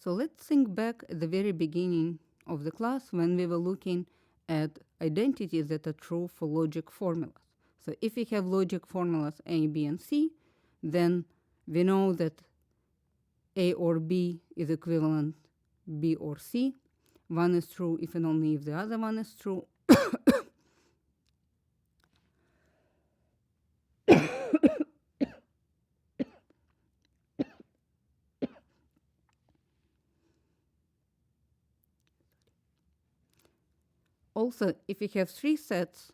So let's think back at the very beginning of the class when we were looking at identities that are true for logic formulas. So if we have logic formulas A, B, and C, then we know that A or B is equivalent B or C. One is true if and only if the other one is true. Also, if we have three sets,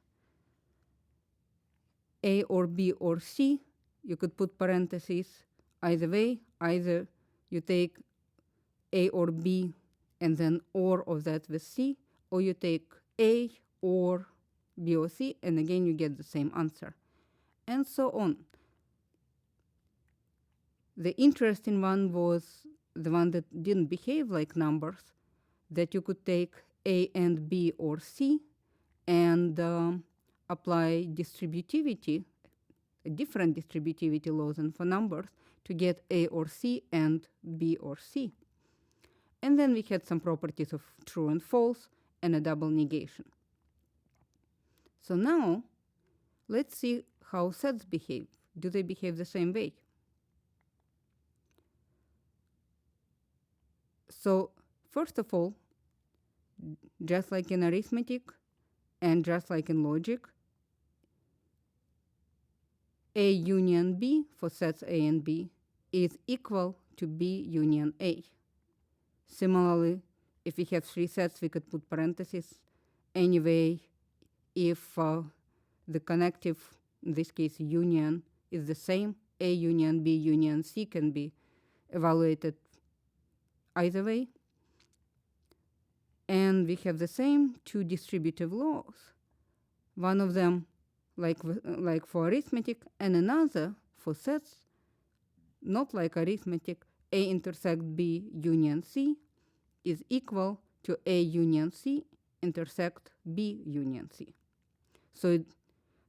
A or B or C, you could put parentheses either way. Either you take A or B and then OR of that with C, or you take A or B or C, and again you get the same answer, and so on. The interesting one was the one that didn't behave like numbers, that you could take A and B or C and apply distributivity, a different distributivity laws than for numbers, to get A or C and B or C. And then we had some properties of true and false and a double negation. So now let's see how sets behave. Do they behave the same way? So first of all, just like in arithmetic and just like in logic, A union B for sets A and B is equal to B union A. Similarly, if we have three sets, we could put parentheses. Anyway, if the connective, in this case union, is the same, A union B union C can be evaluated either way. And we have the same two distributive laws. One of them like for arithmetic, and another for sets, not like arithmetic. A intersect B union C is equal to A union C intersect B union C. So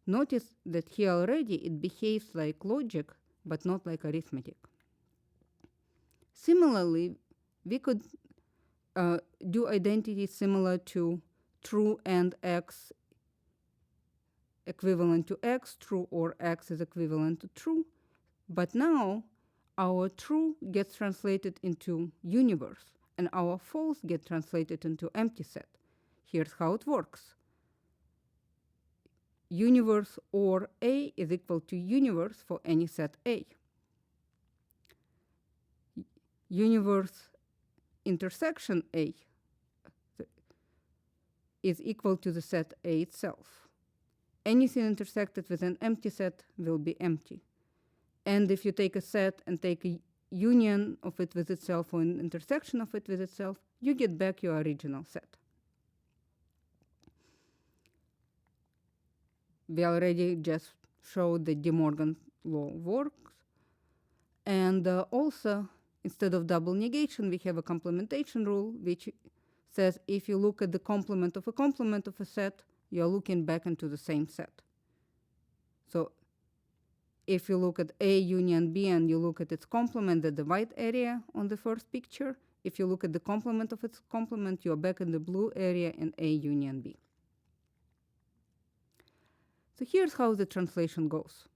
notice that here already it behaves like logic, but not like arithmetic. Similarly, we could do identities similar to true and X equivalent to X, true or X is equivalent to true. But now our true gets translated into universe and our false gets translated into empty set. Here's how it works. Universe or A is equal to universe for any set A. Universe intersection A is equal to the set A itself. Anything intersected with an empty set will be empty. And if you take a set and take a union of it with itself or an intersection of it with itself, you get back your original set. We already just showed that De Morgan law works. And also, instead of double negation, we have a complementation rule, which says if you look at the complement of a set, you're looking back into the same set. So if you look at A union B and you look at its complement at the white area on the first picture, if you look at the complement of its complement, you're back in the blue area in A union B. So here's how the translation goes.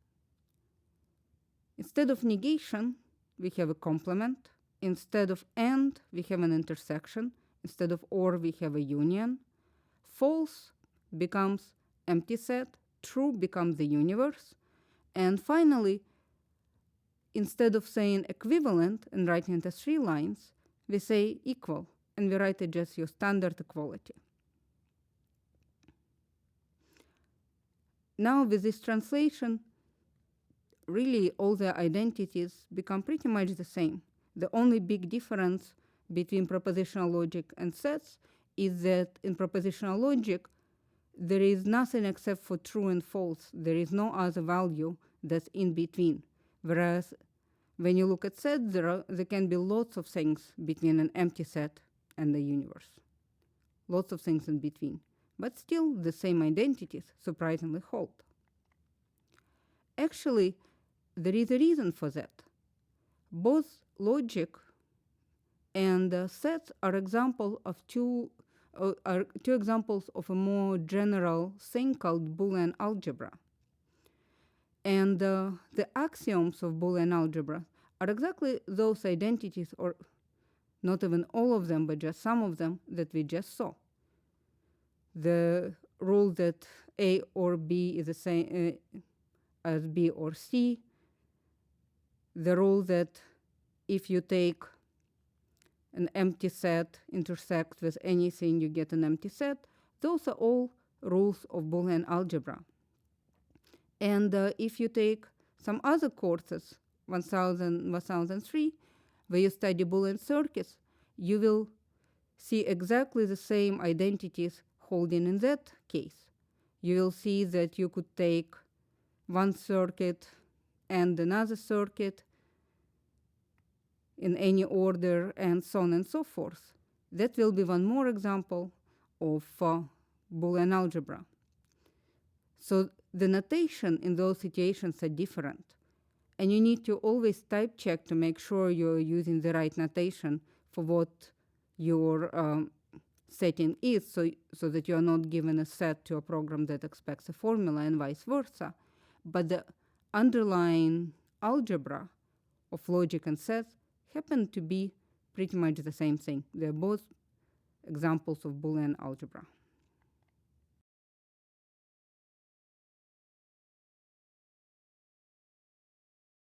Instead of negation, we have a complement. Instead of and, we have an intersection. Instead of or, we have a union. False becomes empty set. True becomes the universe. And finally, instead of saying equivalent and writing it as 3 lines, we say equal, and we write it just your standard equality. Now with this translation, really all the identities become pretty much the same. The only big difference between propositional logic and sets is that in propositional logic, there is nothing except for true and false. There is no other value that's in between. Whereas when you look at sets, there can be lots of things between an empty set and the universe. Lots of things in between. But still, the same identities surprisingly hold. Actually, there is a reason for that. Both logic And sets are are two examples of a more general thing called Boolean algebra. And the axioms of Boolean algebra are exactly those identities, or not even all of them, but just some of them that we just saw. The rule that A or B is the same as B or C, the rule that if you take an empty set intersect with anything, you get an empty set. Those are all rules of Boolean algebra. And if you take some other courses, 1003, where you study Boolean circuits, you will see exactly the same identities holding in that case. You will see that you could take one circuit and another circuit in any order, and so on and so forth. That will be one more example of Boolean algebra. So the notation in those situations are different. And you need to always type check to make sure you're using the right notation for what your setting is, so that you're not given a set to a program that expects a formula and vice versa. But the underlying algebra of logic and sets happen to be pretty much the same thing. They're both examples of Boolean algebra.